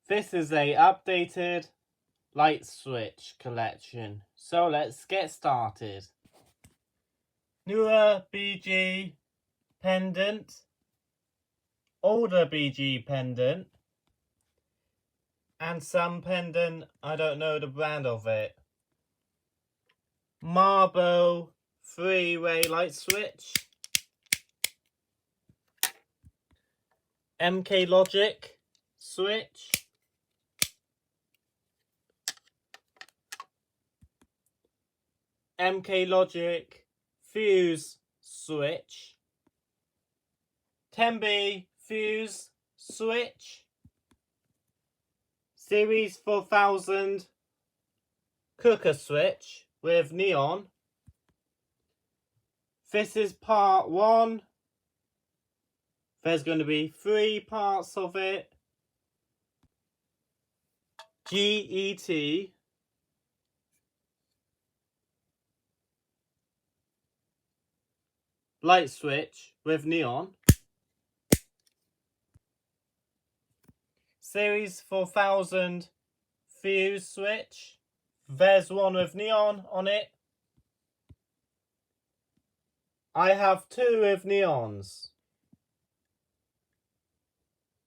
This is a updated light switch collection, so let's get started. Newer BG pendant, older BG pendant, and some pendant, I don't know the brand of it. Marble 3-way light switch. MK Logic switch. MK Logic fuse switch. Tenby fuse switch. Series 4000 cooker switch with neon. This is part 1. There's going to be 3 parts of it. GET. Light switch with neon. Series 4000 fuse switch. There's one with neon on it. I have 2 with neons.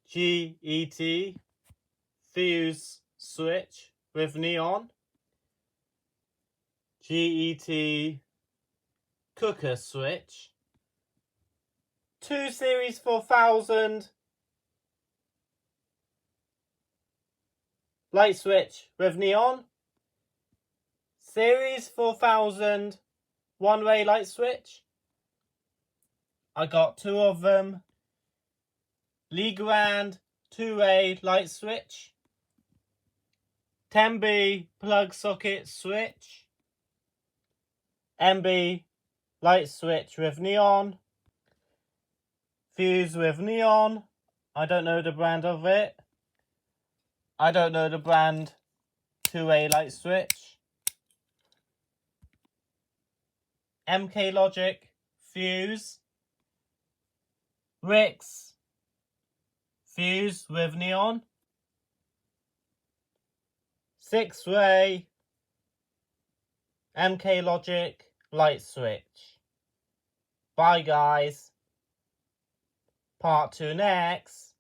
GET fuse switch with neon. GET cooker switch. 2 series 4000 light switch with neon. Series 4000 one-way light switch. I got 2 of them. Legrand 2-way light switch. Tenby plug socket switch. MB light switch with neon. Fuse with neon. I don't know the brand of it. I don't know the brand 2-way light switch. MK Logic fuse. Rix fuse with neon. 6-way MK Logic light switch. Bye guys. Part 2 next.